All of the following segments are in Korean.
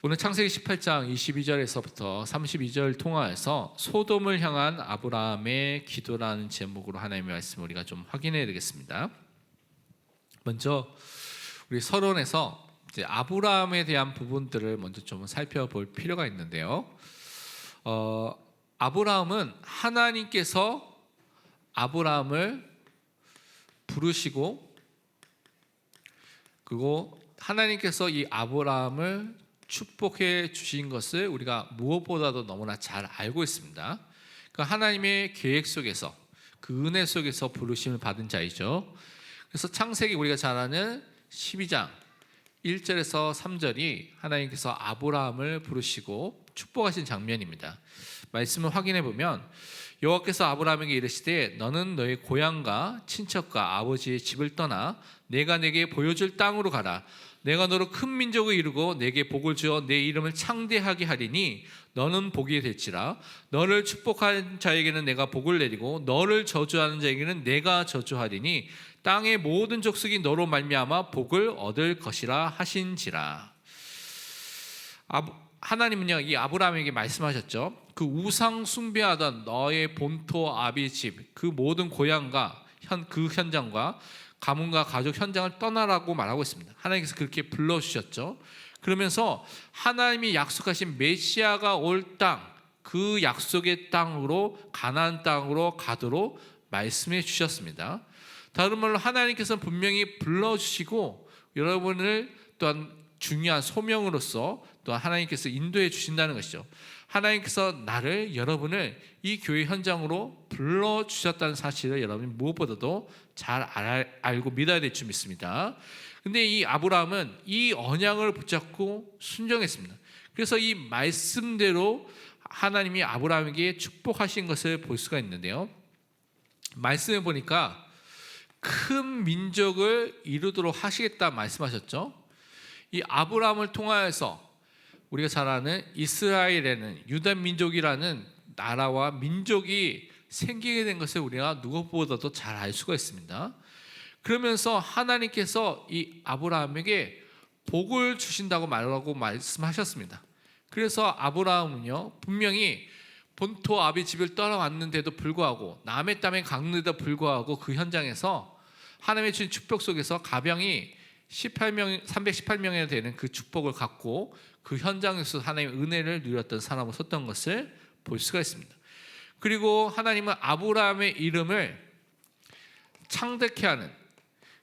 오늘 창세기 18장 22절에서부터 32절 통하여서 소돔을 향한 아브라함의 기도라는 제목으로 하나님의 말씀을 우리가 좀 확인해야 되겠습니다. 먼저 우리 서론에서 이제 아브라함에 대한 부분들을 먼저 좀 살펴볼 필요가 있는데요. 아브라함은 하나님께서 아브라함을 부르시고, 그리고 하나님께서 이 아브라함을 축복해 주신 것을 우리가 무엇보다도 너무나 잘 알고 있습니다. 그 하나님의 계획 속에서, 그 은혜 속에서 부르심을 받은 자이죠. 그래서 창세기 우리가 잘 아는 12장 1절에서 3절이 하나님께서 아브라함을 부르시고 축복하신 장면입니다. 말씀을 확인해 보면 여호와께서 아브라함에게 이르시되 너는 너의 고향과 친척과 아버지의 집을 떠나 내가 내게 보여줄 땅으로 가라. 내가 너로 큰 민족을 이루고 내게 복을 주어 내 이름을 창대하게 하리니 너는 복이 될지라. 너를 축복한 자에게는 내가 복을 내리고 너를 저주하는 자에게는 내가 저주하리니 땅의 모든 족속이 너로 말미암아 복을 얻을 것이라 하신지라. 하나님은요, 이 아브라함에게 말씀하셨죠. 그 우상 숭배하던 너의 본토 아비 집, 그 모든 고향과 그 현장과 가문과 가족 현장을 떠나라고 말하고 있습니다. 하나님께서 그렇게 불러주셨죠. 그러면서 하나님이 약속하신 메시아가 올 땅, 그 약속의 땅으로, 가나안 땅으로 가도록 말씀해 주셨습니다. 다른 말로 하나님께서는 분명히 불러주시고 여러분을 또한 중요한 소명으로서 또한 하나님께서 인도해 주신다는 것이죠. 하나님께서 여러분을 이 교회 현장으로 불러주셨다는 사실을 여러분이 무엇보다도 잘 알고 믿어야 될 줄 믿습니다. 근데 이 아브라함은 이 언약을 붙잡고 순종했습니다. 그래서 이 말씀대로 하나님이 아브라함에게 축복하신 것을 볼 수가 있는데요. 말씀해 보니까 큰 민족을 이루도록 하시겠다 말씀하셨죠. 이 아브라함을 통하여서 우리가 잘 아는 이스라엘에는 유다 민족이라는 나라와 민족이 생기게 된 것을 우리가 누구보다도 잘 알 수가 있습니다. 그러면서 하나님께서 이 아브라함에게 복을 주신다고 말씀하셨습니다. 그래서 아브라함은요, 분명히 본토 아비 집을 떠나왔는데도 불구하고, 남의 땅에 갔는데도 불구하고 그 현장에서 하나님의 주신 축복 속에서 가병이 318명이나 되는 그 축복을 갖고 그 현장에서 하나님의 은혜를 누렸던 사람으로 섰던 것을 볼 수가 있습니다. 그리고 하나님은 아브라함의 이름을 창대케 하는,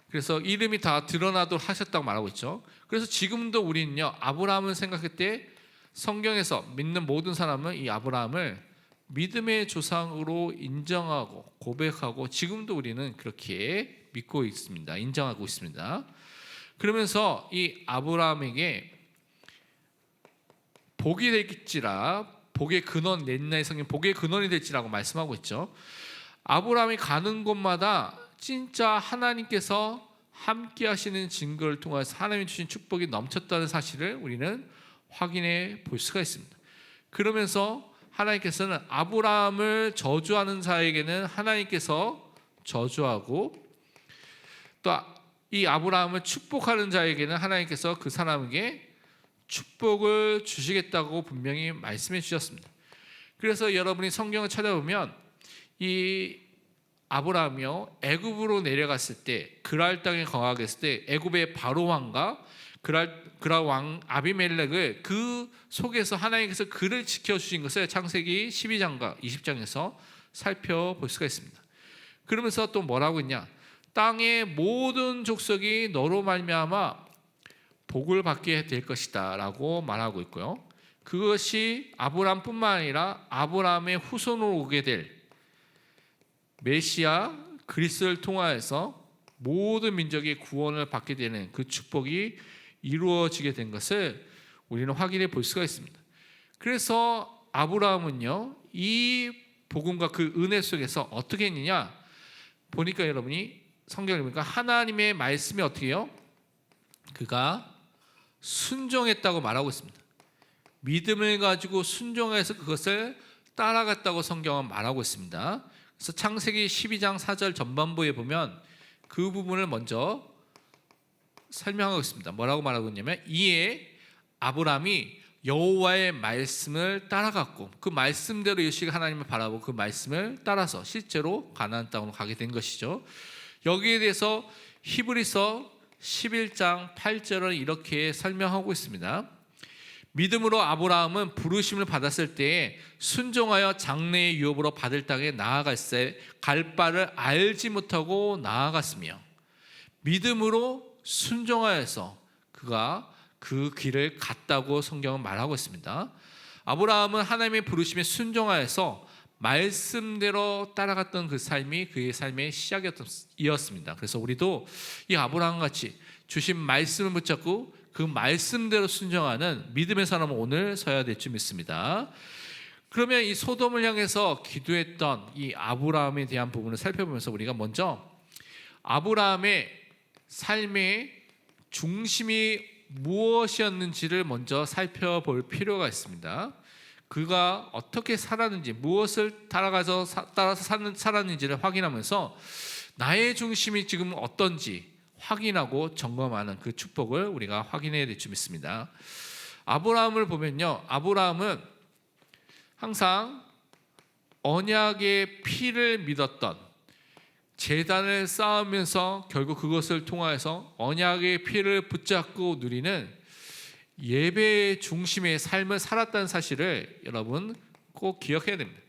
그래서 이름이 다 드러나도록 하셨다고 말하고 있죠. 그래서 지금도 우리는요, 아브라함을 생각할 때 성경에서 믿는 모든 사람은 이 아브라함을 믿음의 조상으로 인정하고 고백하고, 지금도 우리는 그렇게 믿고 있습니다. 인정하고 있습니다. 그러면서 이 아브라함에게 복이 될지라, 복의 근원, 옛날 성경 복의 근원이 될지라고 말씀하고 있죠. 아브라함이 가는 곳마다 진짜 하나님께서 함께 하시는 증거를 통해서 하나님이 주신 축복이 넘쳤다는 사실을 우리는 확인해 볼 수가 있습니다. 그러면서 하나님께서는 아브라함을 저주하는 자에게는 하나님께서 저주하고, 또 이 아브라함을 축복하는 자에게는 하나님께서 그 사람에게 축복을 주시겠다고 분명히 말씀해 주셨습니다. 그래서 여러분이 성경을 찾아보면 이 아브라함이요, 애굽으로 내려갔을 때, 그랄 땅에 거하게 했을 때 애굽의 바로 왕과 그랄 왕 아비멜렉을 그 속에서 하나님께서 그를 지켜주신 것을 창세기 12장과 20장에서 살펴볼 수가 있습니다. 그러면서 또 뭐라고 했냐, 땅의 모든 족속이 너로 말미암아 복을 받게 될 것이다 라고 말하고 있고요. 그것이 아브라함뿐만 아니라 아브라함의 후손으로 오게 될 메시아 그리스도를 통하여서 모든 민족의 구원을 받게 되는 그 축복이 이루어지게 된 것을 우리는 확인해 볼 수가 있습니다. 그래서 아브라함은요, 이 복음과 그 은혜 속에서 어떻게 했느냐 보니까, 여러분이 성경을 보니까 하나님의 말씀이 어떻게 해요? 그가 순종했다고 말하고 있습니다. 믿음을 가지고 순종해서 그것을 따라갔다고 성경은 말하고 있습니다. 그래서 창세기 12장 4절 전반부에 보면 그 부분을 먼저 설명하고 있습니다. 뭐라고 말하고 있냐면, 이에 아브라함이 여호와의 말씀을 따라갔고 그 말씀대로 요시가 하나님을 바라보고 그 말씀을 따라서 실제로 가나안 땅으로 가게 된 것이죠. 여기에 대해서 히브리서 11장 8절은 이렇게 설명하고 있습니다. 믿음으로 아브라함은 부르심을 받았을 때에 순종하여 장래의 유업으로 받을 땅에 나아갈새 갈 바를 알지 못하고 나아갔으며 믿음으로 순종하여서 그가 그 길을 갔다고 성경은 말하고 있습니다. 아브라함은 하나님의 부르심에 순종하여서 말씀대로 따라갔던 그 삶이 그의 삶의 시작이었습니다. 그래서 우리도 이 아브라함 같이 주신 말씀을 붙잡고 그 말씀대로 순종하는 믿음의 사람은 오늘 서야 될 줄 믿습니다. 그러면 이 소돔을 향해서 기도했던 이 아브라함에 대한 부분을 살펴보면서 우리가 먼저 아브라함의 삶의 중심이 무엇이었는지를 먼저 살펴볼 필요가 있습니다. 그가 어떻게 살았는지, 무엇을 따라서 살았는지를 확인하면서 나의 중심이 지금 어떤지 확인하고 점검하는 그 축복을 우리가 확인해야 될 줄 믿습니다. 아브라함을 보면요, 아브라함은 항상 언약의 피를 믿었던, 제단을 쌓으면서 결국 그것을 통하여서 언약의 피를 붙잡고 누리는 예배의 중심의 삶을 살았다는 사실을 여러분 꼭 기억해야 됩니다.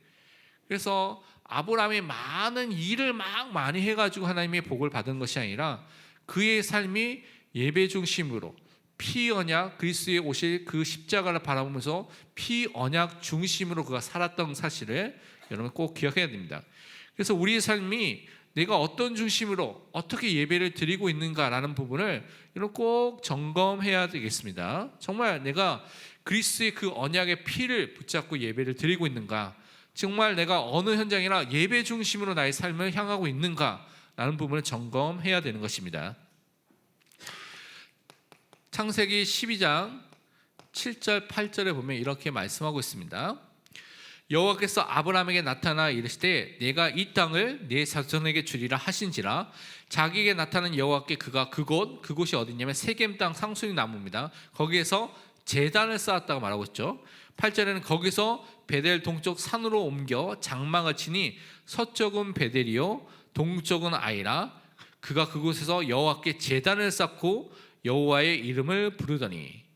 그래서 아브라함이 많은 일을 많이 해가지고 하나님의 복을 받은 것이 아니라 그의 삶이 예배 중심으로 피언약, 그리스도의 오실 그 십자가를 바라보면서 피언약 중심으로 그가 살았던 사실을 여러분 꼭 기억해야 됩니다. 그래서 우리의 삶이 내가 어떤 중심으로 어떻게 예배를 드리고 있는가라는 부분을 여러분 꼭 점검해야 되겠습니다. 정말 내가 그리스도의 그 언약의 피를 붙잡고 예배를 드리고 있는가, 정말 내가 어느 현장이나 예배 중심으로 나의 삶을 향하고 있는가라는 부분을 점검해야 되는 것입니다. 창세기 12장 7절 8절에 보면 이렇게 말씀하고 있습니다. 여호와께서 아브라함에게 나타나 이르시되 내가 이 땅을 네 자손에게 주리라 하신지라. 자기에게 나타난 여호와께 그가 그곳이 어디냐면 세겜 땅 상수리 나무입니다. 거기에서 제단을 쌓았다고 말하고 있죠. 8절에는 거기서 베델 동쪽 산으로 옮겨 장막을 치니 서쪽은 베델이요 동쪽은 아이라. 그가 그곳에서 여호와께 제단을 쌓고 여호와의 이름을 부르더니,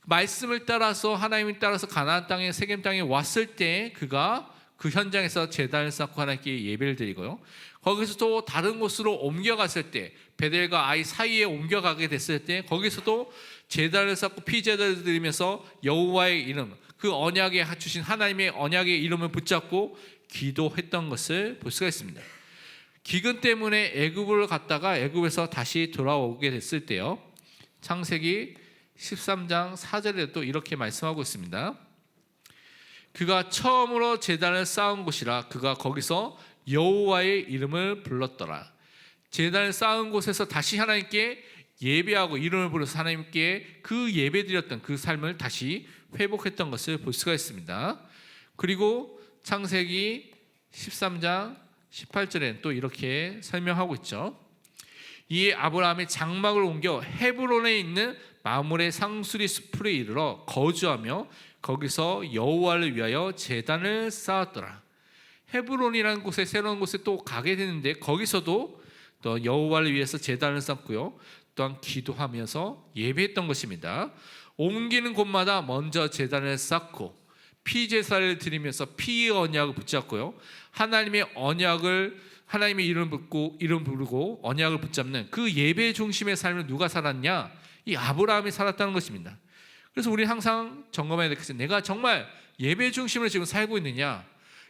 말씀을 따라서 하나님을 따라서 가나안 땅에 세겜 땅에 왔을 때 그가 그 현장에서 제단을 쌓고 하나님께 예배를 드리고요, 거기서 또 다른 곳으로 옮겨갔을 때 베델과 아이 사이에 옮겨가게 됐을 때 거기서도 제단을 쌓고 피제단을 드리면서 여호와의 이름, 그 언약에 주신 하나님의 언약의 이름을 붙잡고 기도했던 것을 볼 수가 있습니다. 기근 때문에 애굽을 갔다가 애굽에서 다시 돌아오게 됐을 때요, 창세기 13장 4절에 또 이렇게 말씀하고 있습니다. 그가 처음으로 제단을 쌓은 곳이라 그가 거기서 여호와의 이름을 불렀더라. 제단을 쌓은 곳에서 다시 하나님께 예배하고 이름을 부르서 하나님께 그 예배드렸던 그 삶을 다시 회복했던 것을 볼 수가 있습니다. 그리고 창세기 13장 18절에는 또 이렇게 설명하고 있죠. 이에 아브라함이 장막을 옮겨 헤브론에 있는 마므레 상수리 숲으로 이르러 거주하며 거기서 여호와를 위하여 제단을 쌓았더라. 헤브론이라는 곳에, 새로운 곳에 또 가게 되는데 거기서도 또 여호와를 위해서 제단을 쌓고요, 또한 기도하면서 예배했던 것입니다. 옮기는 곳마다 먼저 제단을 쌓고 피제사를 드리면서 피의 언약을 붙잡고요, 하나님의 언약을, 하나님의 이름 부르고 언약을 붙잡는 그 예배 중심의 삶을 누가 살았냐? 이 아브라함이 살았다는 것입니다. 그래서 우리 항상 점검해야 되겠어요. 내가 정말 예배 중심으로 지금 살고 있느냐?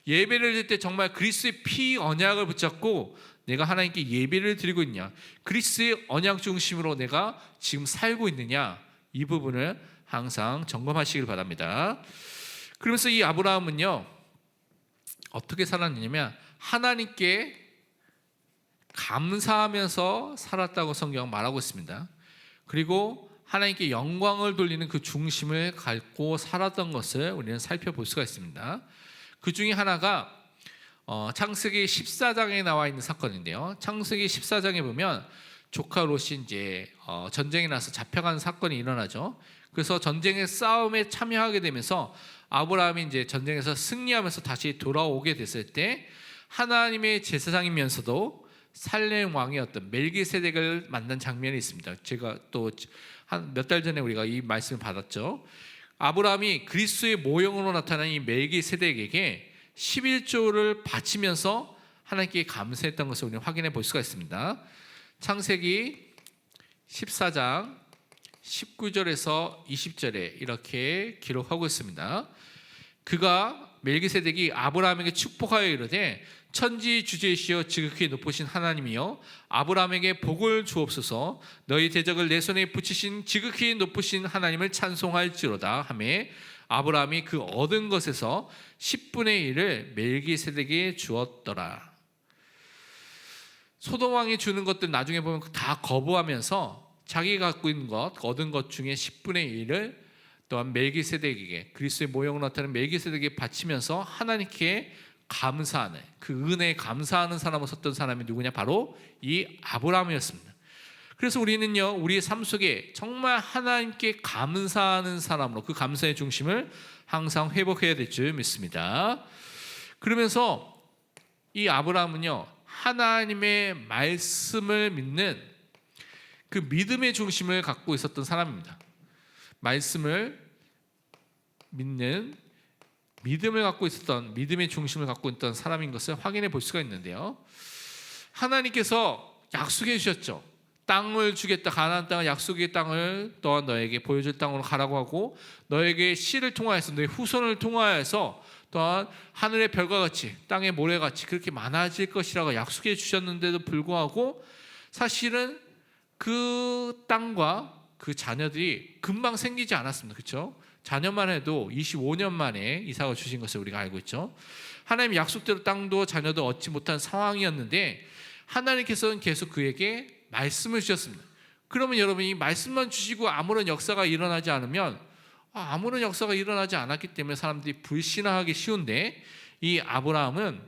예배를 드릴 때 정말 그리스도의 피 언약을 붙잡고 내가 하나님께 예배를 드리고 있냐? 그리스도의 언약 중심으로 내가 지금 살고 있느냐? 이 부분을 항상 점검하시길 바랍니다. 그러면서 이 아브라함은요, 어떻게 살았느냐면 하나님께 감사하면서 살았다고 성경은 말하고 있습니다. 그리고 하나님께 영광을 돌리는 그 중심을 갖고 살았던 것을 우리는 살펴볼 수가 있습니다. 그 중에 하나가 창세기 14장에 나와 있는 사건인데요, 창세기 14장에 보면 조카 롯이 이제 전쟁에 나서 잡혀간 사건이 일어나죠. 그래서 전쟁의 싸움에 참여하게 되면서 아브라함이 이제 전쟁에서 승리하면서 다시 돌아오게 됐을 때 하나님의 제사장이면서도 살렘 왕이었던 멜기세덱을 만난 장면이 있습니다. 제가 또 한 몇 달 전에 우리가 이 말씀을 받았죠. 아브라함이 그리스도의 모형으로 나타난 이 멜기세덱에게 11조를 바치면서 하나님께 감사했던 것을 우리는 확인해 볼 수가 있습니다. 창세기 14장 19절에서 20절에 이렇게 기록하고 있습니다. 그가 멜기세덱이 아브라함에게 축복하여 이르되 천지 주제이시여 지극히 높으신 하나님이여 아브라함에게 복을 주옵소서. 너희 대적을 내 손에 붙이신 지극히 높으신 하나님을 찬송할지로다 하매 아브라함이 그 얻은 것에서 10분의 1을 멜기세덱에게 주었더라. 소돔 왕이 주는 것들 나중에 보면 다 거부하면서 자기가 갖고 있는 것, 얻은 것 중에 10분의 1을 또한 멜기세덱에게, 그리스도의 모형으로 나타나는 멜기세덱에게 바치면서 하나님께 감사하는, 그 은혜에 감사하는 사람으로 섰던 사람이 누구냐? 바로 이 아브라함이었습니다. 그래서 우리는요, 우리의 삶 속에 정말 하나님께 감사하는 사람으로 그 감사의 중심을 항상 회복해야 될 줄 믿습니다. 그러면서 이 아브라함은요, 하나님의 말씀을 믿는 그 믿음의 중심을 갖고 있었던 사람입니다. 말씀을 믿는 믿음을 갖고 있었던, 믿음의 중심을 갖고 있던 사람인 것을 확인해 볼 수가 있는데요. 하나님께서 약속해 주셨죠. 땅을 주겠다, 가나안 땅을, 약속의 땅을 또한 너에게 보여줄 땅으로 가라고 하고, 너에게 씨를 통하여서, 너의 후손을 통하여서 또한 하늘의 별과 같이 땅의 모래같이 그렇게 많아질 것이라고 약속해 주셨는데도 불구하고 사실은 그 땅과 그 자녀들이 금방 생기지 않았습니다. 그렇죠? 자녀만 해도 25년 만에 이삭을 주신 것을 우리가 알고 있죠. 하나님 약속대로 땅도 자녀도 얻지 못한 상황이었는데 하나님께서는 계속 그에게 말씀을 주셨습니다. 그러면 여러분, 이 말씀만 주시고 아무런 역사가 일어나지 않으면, 아무런 역사가 일어나지 않았기 때문에 사람들이 불신하기 쉬운데, 이 아브라함은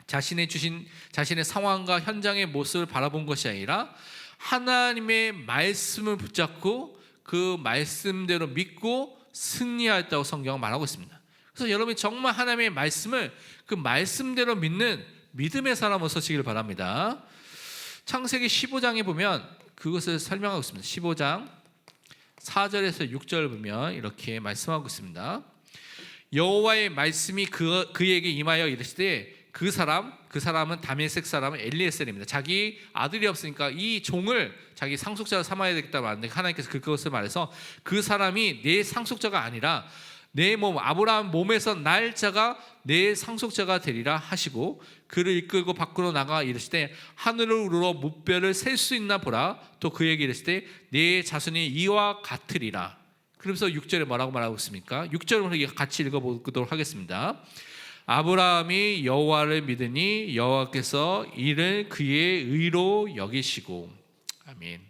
자신의 상황과 현장의 모습을 바라본 것이 아니라 하나님의 말씀을 붙잡고 그 말씀대로 믿고 승리하였다고 성경은 말하고 있습니다. 그래서 여러분이 정말 하나님의 말씀을 그 말씀대로 믿는 믿음의 사람으로 서시길 바랍니다. 창세기 15장에 보면 그것을 설명하고 있습니다. 15장 4절에서 6절 보면 이렇게 말씀하고 있습니다. 여호와의 말씀이 그에게 임하여 이르시되 그 사람은 다메섹 사람 엘리에셀입니다. 자기 아들이 없으니까 이 종을 자기 상속자로 삼아야 되겠다고 하는데 하나님께서 그것을 말해서 그 사람이 내 상속자가 아니라 내 몸, 아브라함 몸에서 날 자가 내 상속자가 되리라 하시고, 그를 이끌고 밖으로 나가 이르시되 하늘을 우러러 무뼈를 셀 수 있나 보라. 또 그에게 이르시되 네 자손이 이와 같으리라. 그러면서 6절에 뭐라고 말하고 있습니까? 6절을 같이 읽어보도록 하겠습니다. 아브라함이 여호와를 믿으니 여호와께서 이를 그의 의로 여기시고. 아멘.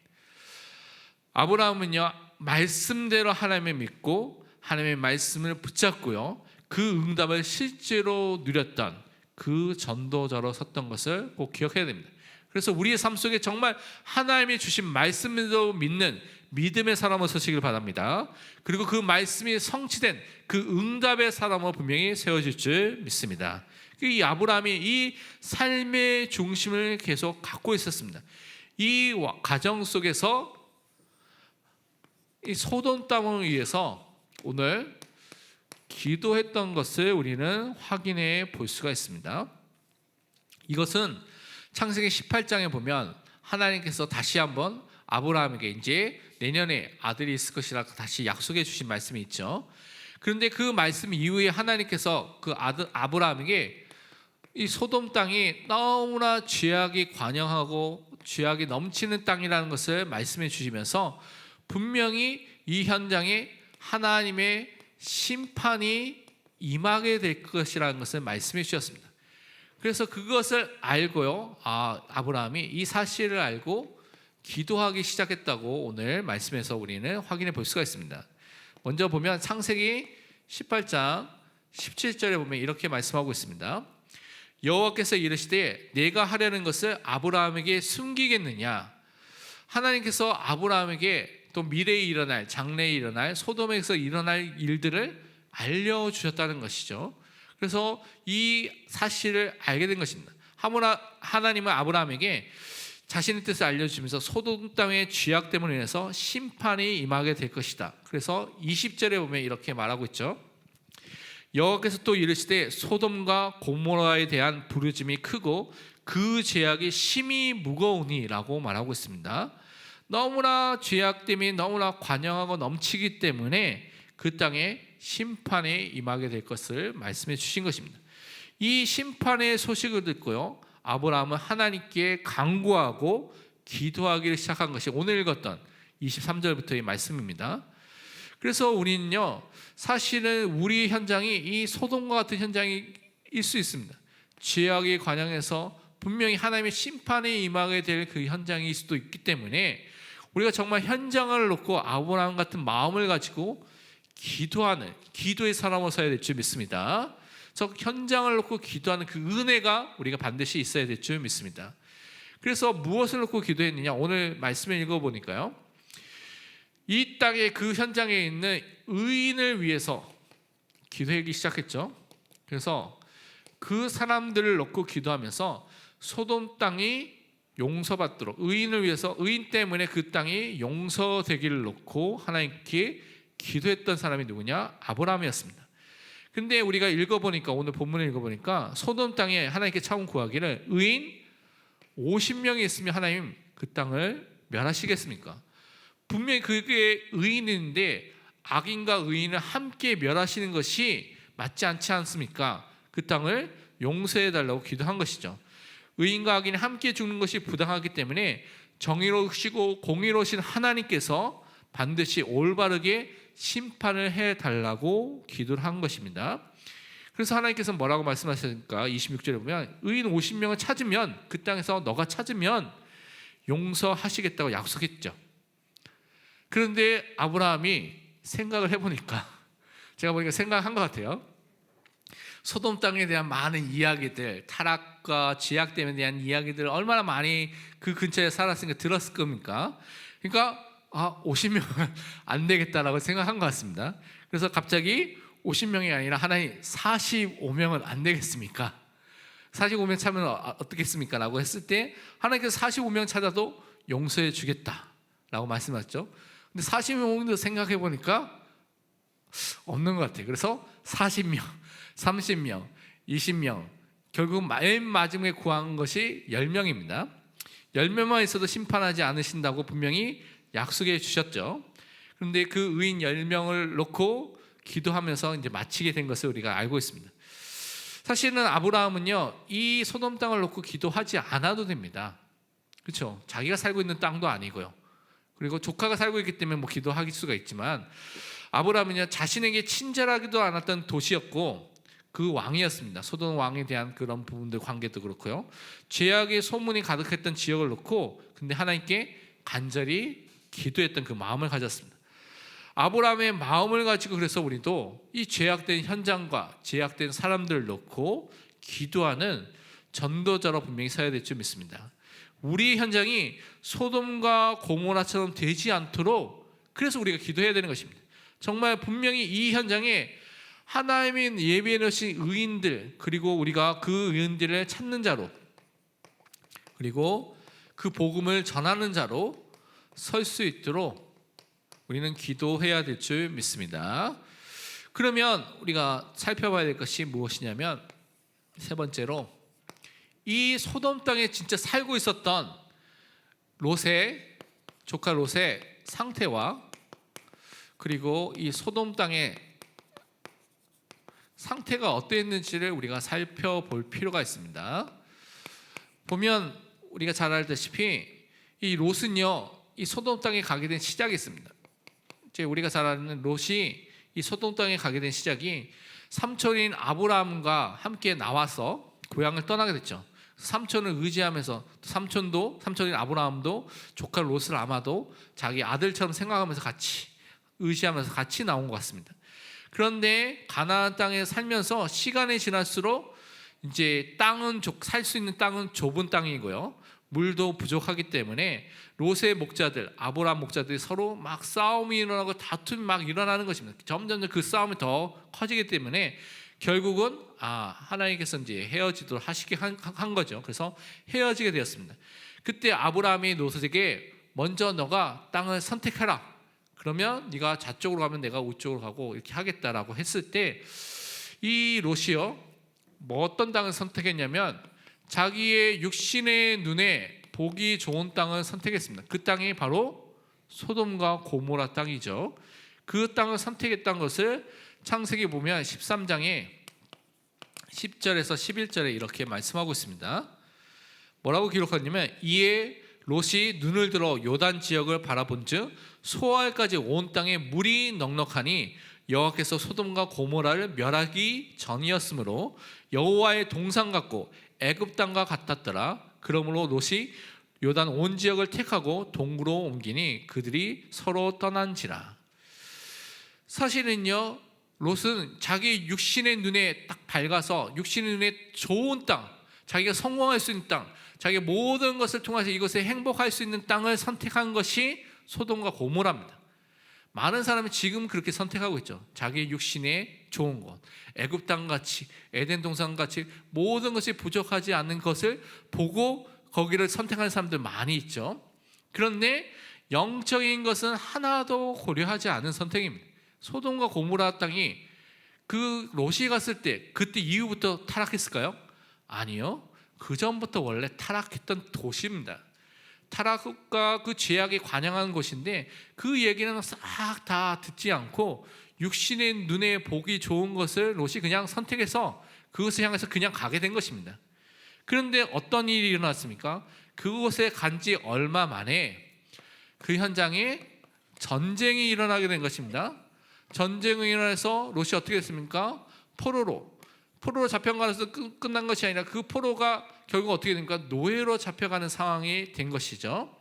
아브라함은요, 말씀대로 하나님을 믿고 하나님의 말씀을 붙잡고요, 그 응답을 실제로 누렸던 그 전도자로 섰던 것을 꼭 기억해야 됩니다. 그래서 우리의 삶 속에 정말 하나님이 주신 말씀을 믿는 믿음의 사람으로 서시길 바랍니다. 그리고 그 말씀이 성취된 그 응답의 사람으로 분명히 세워질 줄 믿습니다. 이 아브라함이 이 삶의 중심을 계속 갖고 있었습니다. 이 가정 속에서 이 소돔 땅을 위해서 오늘 기도했던 것을 우리는 확인해 볼 수가 있습니다. 이것은 창세기 18장에 보면 하나님께서 다시 한번 아브라함에게 이제 내년에 아들이 있을 것이라고 다시 약속해 주신 말씀이 있죠. 그런데 그 말씀 이후에 하나님께서 그 아들 아브라함에게 이 소돔 땅이 너무나 죄악이 관영하고 죄악이 넘치는 땅이라는 것을 말씀해 주시면서 분명히 이 현장에 하나님의 심판이 임하게 될 것이라는 것을 말씀해 주셨습니다. 그래서 그것을 알고요, 아브라함이 이 사실을 알고 기도하기 시작했다고 오늘 말씀에서 우리는 확인해 볼 수가 있습니다. 먼저 보면 창세기 18장 17절에 보면 이렇게 말씀하고 있습니다. 여호와께서 이르시되 내가 하려는 것을 아브라함에게 숨기겠느냐? 하나님께서 아브라함에게 또 미래에 일어날, 장래에 일어날, 소돔에서 일어날 일들을 알려주셨다는 것이죠. 그래서 이 사실을 알게 된 것입니다. 하나님은 아브라함에게 자신의 뜻을 알려주면서 소돔 땅의 죄악됨으로 인해서 심판이 임하게 될 것이다. 그래서 20절에 보면 이렇게 말하고 있죠. 여호와께서 또 이르시되 소돔과 고모라에 대한 부르짐이 크고 그 죄악이 심히 무거우니 라고 말하고 있습니다. 너무나 죄악됨이 너무나 관영하고 넘치기 때문에 그 땅에 심판이 임하게 될 것을 말씀해 주신 것입니다. 이 심판의 소식을 듣고요, 아브라함은 하나님께 간구하고 기도하기를 시작한 것이 오늘 읽었던 23절부터의 말씀입니다. 그래서 우리는요, 사실은 우리 현장이 이 소돔과 같은 현장일 수 있습니다. 죄악의 관영에서 분명히 하나님의 심판이 임하게 될 그 현장일 수도 있기 때문에 우리가 정말 현장을 놓고 아브라함 같은 마음을 가지고 기도하는 기도의 사람으로 서야 될 줄 믿습니다. 저 현장을 놓고 기도하는 그 은혜가 우리가 반드시 있어야 될 줄 믿습니다. 그래서 무엇을 놓고 기도했느냐? 오늘 말씀을 읽어보니까요, 이 땅의 그 현장에 있는 의인을 위해서 기도하기 시작했죠. 그래서 그 사람들을 놓고 기도하면서 소돔 땅이 용서받도록, 의인을 위해서, 의인 때문에 그 땅이 용서되기를 놓고 하나님께 기도했던 사람이 누구냐? 아브라함이었습니다. 근데 우리가 읽어보니까, 오늘 본문을 읽어보니까 소돔 땅에 하나님께 차원 구하기를 의인 50명이 있으면 하나님 그 땅을 멸하시겠습니까? 분명히 그게 의인인데 악인과 의인을 함께 멸하시는 것이 맞지 않지 않습니까? 그 땅을 용서해달라고 기도한 것이죠. 의인과 악인이 함께 죽는 것이 부당하기 때문에 정의로우시고 공의로우신 하나님께서 반드시 올바르게 심판을 해달라고 기도를 한 것입니다. 그래서 하나님께서 뭐라고 말씀하셨을까? 26절에 보면 의인 50명을 찾으면, 그 땅에서 너가 찾으면 용서하시겠다고 약속했죠. 그런데 아브라함이 생각을 해보니까, 제가 보니까 생각한 것 같아요. 소돔 땅에 대한 많은 이야기들, 타락과 죄악됨에 대한 이야기들을 얼마나 많이 그 근처에 살았으니까 들었을 겁니까? 그러니까 50명은 안 되겠다라고 생각한 것 같습니다. 그래서 갑자기 50명이 아니라 하나님 45명은 안 되겠습니까? 45명 찾으면 어떻겠습니까? 라고 했을 때 하나님께서 45명 찾아도 용서해 주겠다라고 말씀하셨죠. 근데 45명도 생각해 보니까 없는 것 같아요. 그래서 40명, 30명, 20명, 결국 맨 마지막에 구한 것이 10명입니다. 10명만 있어도 심판하지 않으신다고 분명히 약속해 주셨죠. 그런데 그 의인 10명을 놓고 기도하면서 이제 마치게 된 것을 우리가 알고 있습니다. 사실은 아브라함은요, 이 소돔 땅을 놓고 기도하지 않아도 됩니다. 그렇죠? 자기가 살고 있는 땅도 아니고요. 그리고 조카가 살고 있기 때문에 뭐 기도할 수가 있지만, 아브라함은요, 자신에게 친절하기도 않았던 도시였고 그 왕이었습니다. 소돔 왕에 대한 그런 부분들 관계도 그렇고요. 죄악의 소문이 가득했던 지역을 놓고 근데 하나님께 간절히 기도했던 그 마음을 가졌습니다. 아브라함의 마음을 가지고 그래서 우리도 이 죄악된 현장과 죄악된 사람들을 놓고 기도하는 전도자로 분명히 서야 될 줄 믿습니다. 우리 현장이 소돔과 고모라처럼 되지 않도록 그래서 우리가 기도해야 되는 것입니다. 정말 분명히 이 현장에 하나님이 예비해 놓으신 의인들, 그리고 우리가 그 의인들을 찾는 자로, 그리고 그 복음을 전하는 자로 설 수 있도록 우리는 기도해야 될 줄 믿습니다. 그러면 우리가 살펴봐야 될 것이 무엇이냐면, 세 번째로 이 소돔 땅에 진짜 살고 있었던 롯의 조카 롯의 상태와 그리고 이 소돔 땅의 상태가 어떠했는지를 우리가 살펴볼 필요가 있습니다. 보면 우리가 잘 알다시피 이 롯은요, 이 소돔 땅에 가게 된 시작이 있습니다. 이제 우리가 잘 아는 롯이 이 소돔 땅에 가게 된 시작이 삼촌인 아브라함과 함께 나와서 고향을 떠나게 됐죠. 삼촌을 의지하면서 삼촌인 아브라함도 조카 롯을 아마도 자기 아들처럼 생각하면서 같이 의지하면서 같이 나온 것 같습니다. 그런데 가나안 땅에 살면서 시간이 지날수록 이제 살 수 있는 땅은 좁은 땅이고요. 물도 부족하기 때문에 롯의 목자들, 아브라함 목자들이 서로 막 싸움이 일어나고 다툼이 막 일어나는 것입니다. 점점 그 싸움이 더 커지기 때문에 결국은 하나님께서 이제 헤어지도록 하시게 한 거죠. 그래서 헤어지게 되었습니다. 그때 아브라함이 롯에게 먼저 너가 땅을 선택해라. 그러면 네가 좌쪽으로 가면 내가 우쪽으로 가고 이렇게 하겠다라고 했을 때 이 롯이요, 뭐 어떤 땅을 선택했냐면 자기의 육신의 눈에 보기 좋은 땅을 선택했습니다. 그 땅이 바로 소돔과 고모라 땅이죠. 그 땅을 선택했던 것을 창세기 보면 13장에 10절에서 11절에 이렇게 말씀하고 있습니다. 뭐라고 기록하냐면 이에 롯이 눈을 들어 요단 지역을 바라본즉 소알까지 온 땅에 물이 넉넉하니 여호와께서 소돔과 고모라를 멸하기 전이었으므로 여호와의 동산 같고 애굽 땅과 같았더라. 그러므로 롯이 요단 온 지역을 택하고 동부로 옮기니 그들이 서로 떠난지라. 사실은요, 롯은 자기 육신의 눈에 딱 밝아서 육신의 눈에 좋은 땅, 자기가 성공할 수 있는 땅, 자기의 모든 것을 통해서 이것에 행복할 수 있는 땅을 선택한 것이 소돔과 고모라입니다. 많은 사람이 지금 그렇게 선택하고 있죠. 자기 육신에 좋은 곳, 애굽 땅같이, 에덴 동산같이 모든 것이 부족하지 않는 것을 보고 거기를 선택하는 사람들 많이 있죠. 그런데 영적인 것은 하나도 고려하지 않은 선택입니다. 소돔과 고모라 땅이 그 롯이 갔을 때 그때 이후부터 타락했을까요? 아니요. 그 전부터 원래 타락했던 도시입니다. 타락과 그 죄악이 관영한 곳인데 그 얘기는 싹 다 듣지 않고 육신의 눈에 보기 좋은 것을 롯이 그냥 선택해서 그것을 향해서 그냥 가게 된 것입니다. 그런데 어떤 일이 일어났습니까? 그곳에 간 지 얼마 만에 그 현장에 전쟁이 일어나게 된 것입니다. 전쟁이 일어나서 롯이 어떻게 됐습니까? 포로로 잡혀가서 끝난 것이 아니라 그 포로가 결국 어떻게 됩니까? 노예로 잡혀가는 상황이 된 것이죠.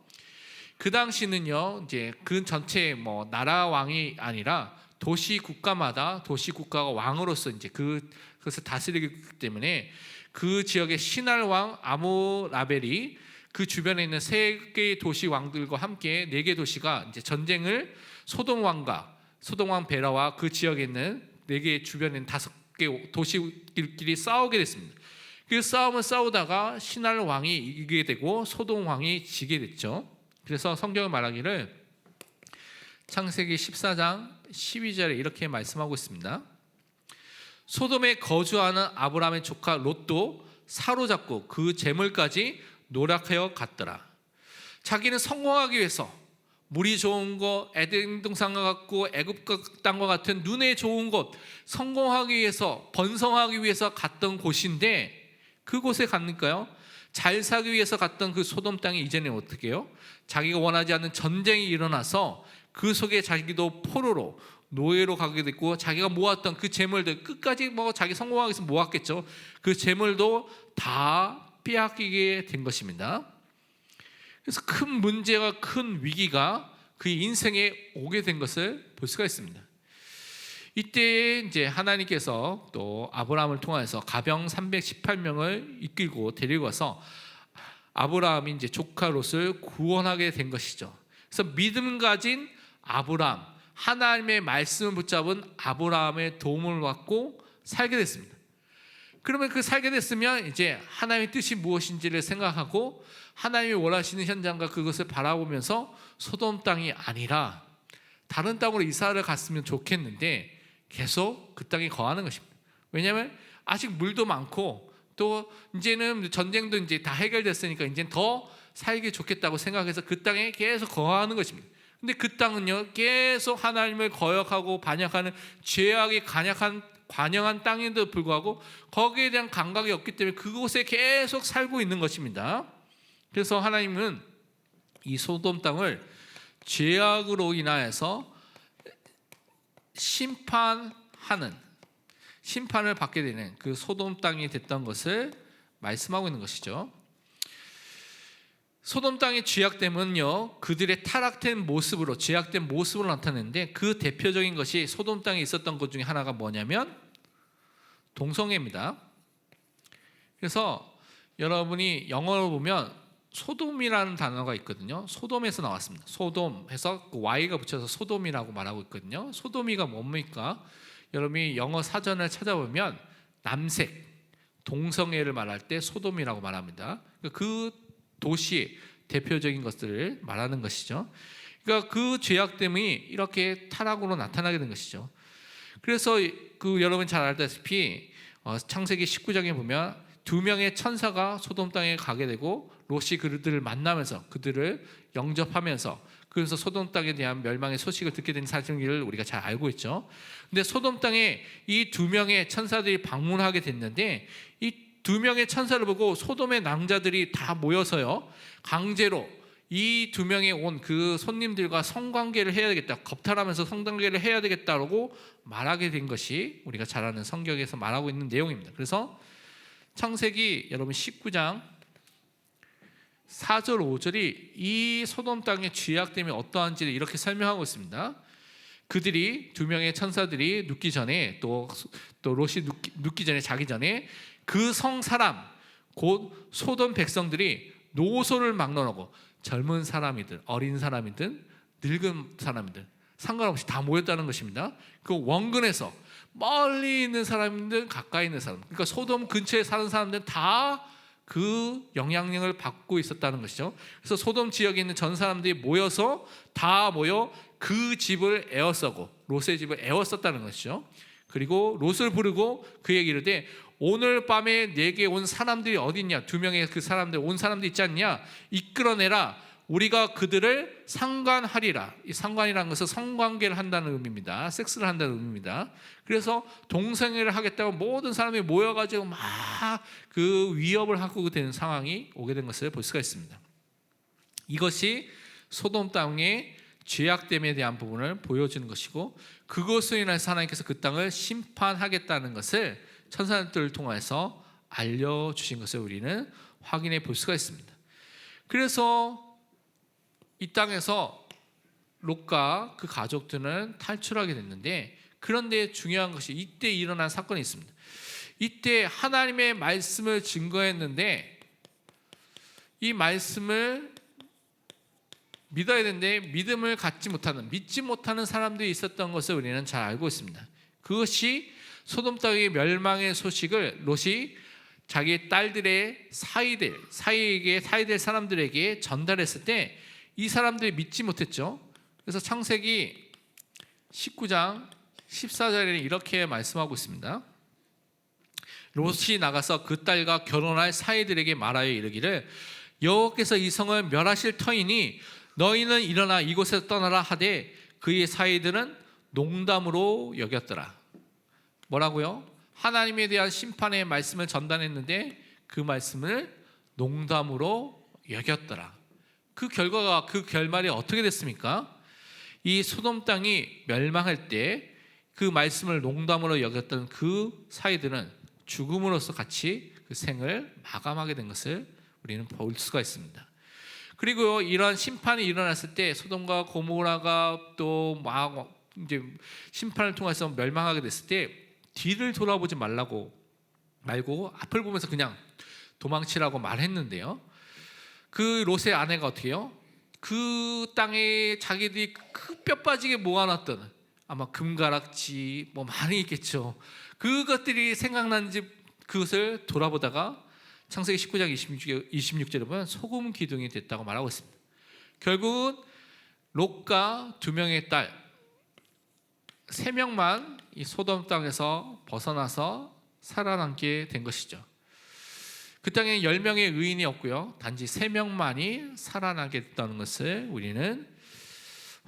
그 당시는요, 이제 그 전체 뭐 나라 왕이 아니라 도시 국가마다 도시 국가가 왕으로서 이제 그것을 다스리기 때문에 그 지역의 신할 왕 아무라벨이 그 주변에 있는 세 개의 도시 왕들과 함께 네 개 도시가 이제 전쟁을 소돔 왕 베라와 그 지역에 있는 네 개 주변에 있는 5개 도시끼리 싸우게 됐습니다. 그 싸움을 싸우다가 신할 왕이 이기게 되고 소돔 왕이 지게 됐죠. 그래서 성경이 말하기를 창세기 14장 12절에 이렇게 말씀하고 있습니다. 소돔에 거주하는 아브라함의 조카 롯도 사로잡고 그 재물까지 노력하여 갔더라. 자기는 성공하기 위해서 물이 좋은 곳, 에덴 동산과 같고 애굽 땅과 같은 눈에 좋은 곳, 성공하기 위해서 번성하기 위해서 갔던 곳인데 그곳에 갔을까요? 잘 살기 위해서 갔던 그 소돔 땅이 이제는 어떻게 해요? 자기가 원하지 않는 전쟁이 일어나서 그 속에 자기도 포로로 노예로 가게 됐고 자기가 모았던 그 재물들 끝까지 뭐 자기 성공하기 위해서 모았겠죠. 그 재물도 다 빼앗기게 된 것입니다. 그래서 큰 문제가 큰 위기가 그 인생에 오게 된 것을 볼 수가 있습니다. 이때 이제 하나님께서 또 아브라함을 통해서 가병 318명을 이끌고 데리고 와서 아브라함이 이제 조카 롯을 구원하게 된 것이죠. 그래서 믿음 가진 아브라함, 하나님의 말씀을 붙잡은 아브라함의 도움을 받고 살게 됐습니다. 그러면 그 살게 됐으면 이제 하나님의 뜻이 무엇인지를 생각하고 하나님이 원하시는 현장과 그것을 바라보면서 소돔 땅이 아니라 다른 땅으로 이사를 갔으면 좋겠는데 계속 그 땅에 거하는 것입니다. 왜냐하면 아직 물도 많고 또 이제는 전쟁도 이제 다 해결됐으니까 이제 더 살기 좋겠다고 생각해서 그 땅에 계속 거하는 것입니다. 근데 그 땅은요 계속 하나님을 거역하고 반역하는 죄악이 관영한 땅인데도 불구하고 거기에 대한 감각이 없기 때문에 그곳에 계속 살고 있는 것입니다. 그래서 하나님은 이 소돔 땅을 죄악으로 인하여서 심판을 받게 되는 그 소돔 땅이 됐던 것을 말씀하고 있는 것이죠. 소돔 땅의 죄악됨은요 그들의 타락된 모습으로 죄악된 모습으로 나타내는데 그 대표적인 것이 소돔 땅에 있었던 것 중에 하나가 뭐냐면 동성애입니다. 그래서 여러분이 영어로 보면 소돔이라는 단어가 있거든요. 소돔에서 나왔습니다. 소돔해서 Y가 붙여서 소돔이라고 말하고 있거든요. 소돔이가 뭡니까? 여러분이 영어 사전을 찾아보면 남색, 동성애를 말할 때 소돔이라고 말합니다. 그 도시의 대표적인 것들을 말하는 것이죠. 그러니까 그 죄악 때문에 이렇게 타락으로 나타나게 된 것이죠. 그래서 여러분 잘 알다시피 창세기 19장에 보면 두 명의 천사가 소돔 땅에 가게 되고 롯이 그들을 만나면서 그들을 영접하면서 그래서 소돔 땅에 대한 멸망의 소식을 듣게 된 사실을 우리가 잘 알고 있죠. 근데 소돔 땅에 이 두 명의 천사들이 방문하게 됐는데 이 두 명의 천사를 보고 소돔의 낭자들이 다 모여서요 강제로 이 두 명의 온 그 손님들과 성관계를 해야 되겠다, 겁탈하면서 성관계를 해야 되겠다라고 말하게 된 것이 우리가 잘 아는 성경에서 말하고 있는 내용입니다. 그래서 창세기 여러분 19장 4절 5절이 이 소돔 땅의 죄악 때문에 어떠한지를 이렇게 설명하고 있습니다. 그들이 두 명의 천사들이 눕기 전에 또 롯이 눕기 전에 자기 전에 그 성 사람 곧 소돔 백성들이 노소를 막론하고 젊은 사람이든 어린 사람이든 늙은 사람이든 상관없이 다 모였다는 것입니다. 그 원근에서 멀리 있는 사람들 가까이 있는 사람, 그러니까 소돔 근처에 사는 사람들은 다 그 영향력을 받고 있었다는 것이죠. 그래서 소돔 지역에 있는 전 사람들이 모여서 다 모여 그 집을 에워싸고 롯의 집을 에워쌌다는 것이죠. 그리고 롯을 부르고 그에게 이르되 오늘 밤에 내게 온 사람들이 어디 있냐? 두 명의 그 사람들 온 사람들 있지 않냐? 이끌어내라. 우리가 그들을 상관하리라. 이 상관이라는 것은 성관계를 한다는 의미입니다. 섹스를 한다는 의미입니다. 그래서 동성애를 하겠다고 모든 사람이 모여가지고 막 그 위협을 하고 되는 상황이 오게 된 것을 볼 수가 있습니다. 이것이 소돔 땅의 죄악됨에 대한 부분을 보여주는 것이고 그것으로 인해서 하나님께서 그 땅을 심판하겠다는 것을 천사들을 통해서 알려주신 것을 우리는 확인해 볼 수가 있습니다. 그래서 이 땅에서 롯과 그 가족들은 탈출하게 됐는데 그런데 중요한 것이 이때 일어난 사건이 있습니다. 이때 하나님의 말씀을 증거했는데 이 말씀을 믿어야 되는데 믿음을 믿지 못하는 사람들이 있었던 것을 우리는 잘 알고 있습니다. 그것이 소돔 땅의 멸망의 소식을 롯이 자기 딸들의 사이될 사람들에게 전달했을 때 이 사람들이 믿지 못했죠. 그래서 창세기 19장 14절에는 이렇게 말씀하고 있습니다. 롯이 나가서 그 딸과 결혼할 사이들에게 말하여 이르기를 여호와께서 이 성을 멸하실 터이니 너희는 일어나 이곳에서 떠나라 하되 그의 사이들은 농담으로 여겼더라. 뭐라고요? 하나님에 대한 심판의 말씀을 전달했는데 그 말씀을 농담으로 여겼더라. 그 결과가 그 결말이 어떻게 됐습니까? 이 소돔 땅이 멸망할 때 그 말씀을 농담으로 여겼던 그 사이들은 죽음으로써 같이 그 생을 마감하게 된 것을 우리는 볼 수가 있습니다. 그리고 이런 심판이 일어났을 때 소돔과 고모라가 또 막 이제 심판을 통해서 멸망하게 됐을 때 뒤를 돌아보지 말고 앞을 보면서 그냥 도망치라고 말했는데요. 그 롯의 아내가 어떻게 해요? 그 땅에 자기들이 그 뼈 빠지게 모아놨던 아마 금가락지 뭐 많이 있겠죠. 그것들이 생각나는지 그것을 돌아보다가 창세기 19장 26절에 보면 소금 기둥이 됐다고 말하고 있습니다. 결국은 롯과 두 명의 딸 3명만 이 소돔 땅에서 벗어나서 살아남게 된 것이죠. 그 땅에 10명의 의인이 없고요. 단지 3명만이 살아나게 됐다는 것을 우리는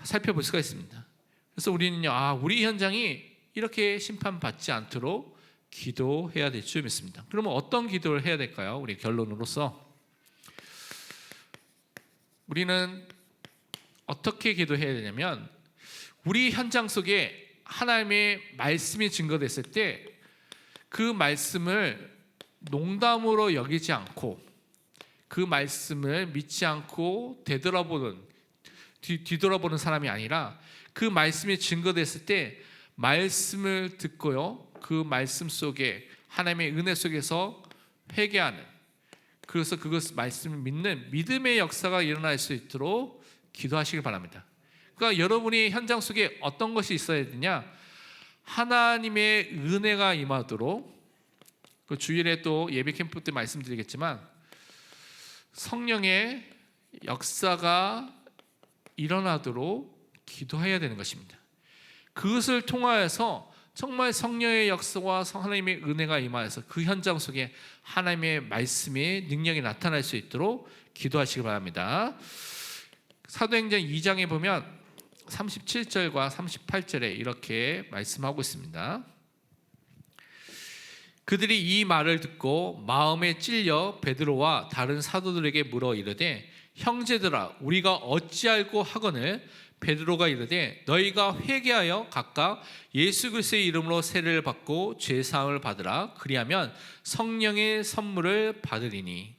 살펴볼 수가 있습니다. 그래서 우리는요, 우리 현장이 이렇게 심판받지 않도록 기도해야 될 줄 믿습니다. 그러면 어떤 기도를 해야 될까요? 우리 결론으로서 우리는 어떻게 기도해야 되냐면 우리 현장 속에 하나님의 말씀이 증거됐을 때 그 말씀을 농담으로 여기지 않고 그 말씀을 믿지 않고 뒤돌아보는 사람이 아니라 그 말씀이 증거됐을 때 말씀을 듣고요, 그 말씀 속에 하나님의 은혜 속에서 회개하는, 그래서 그것 말씀을 믿는 믿음의 역사가 일어날 수 있도록 기도하시길 바랍니다. 그러니까 여러분이 현장 속에 어떤 것이 있어야 되냐? 하나님의 은혜가 임하도록, 그 주일에 또 예배 캠프 때 말씀드리겠지만 성령의 역사가 일어나도록 기도해야 되는 것입니다. 그것을 통하여서 정말 성령의 역사와 하나님의 은혜가 임하여서 그 현장 속에 하나님의 말씀의 능력이 나타날 수 있도록 기도하시기 바랍니다. 사도행전 2장에 보면 37절과 38절에 이렇게 말씀하고 있습니다. 그들이 이 말을 듣고 마음에 찔려 베드로와 다른 사도들에게 물어 이르되 형제들아 우리가 어찌 알고 하거늘 베드로가 이르되 너희가 회개하여 각각 예수 그리스도의 이름으로 세례를 받고 죄 사함을 받으라. 그리하면 성령의 선물을 받으리니.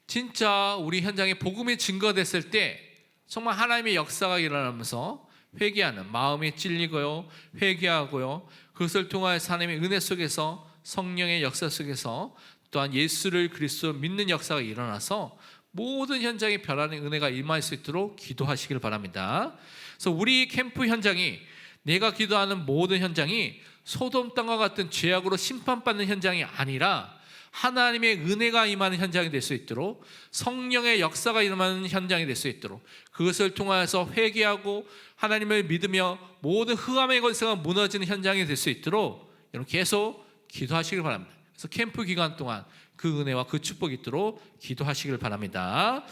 진짜 우리 현장에 복음이 증거됐을 때 정말 하나님의 역사가 일어나면서 회개하는, 마음이 찔리고요, 회개하고요, 그것을 통하여서 하나님의 은혜 속에서, 성령의 역사 속에서 또한 예수를 그리스도 믿는 역사가 일어나서 모든 현장에 변화의 은혜가 임할 수 있도록 기도하시길 바랍니다. 그래서 우리 캠프 현장이, 내가 기도하는 모든 현장이 소돔 땅과 같은 죄악으로 심판받는 현장이 아니라 하나님의 은혜가 임하는 현장이 될 수 있도록, 성령의 역사가 일어나는 현장이 될 수 있도록, 그것을 통하여서 회개하고 하나님을 믿으며 모든 흑암의 권세가 무너지는 현장이 될 수 있도록 여러분 계속 기도하시길 바랍니다. 그래서 캠프 기간 동안 그 은혜와 그 축복이 있도록 기도하시길 바랍니다.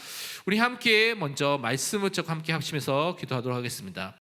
우리 함께 먼저 말씀을 함께 합치면서 기도하도록 하겠습니다.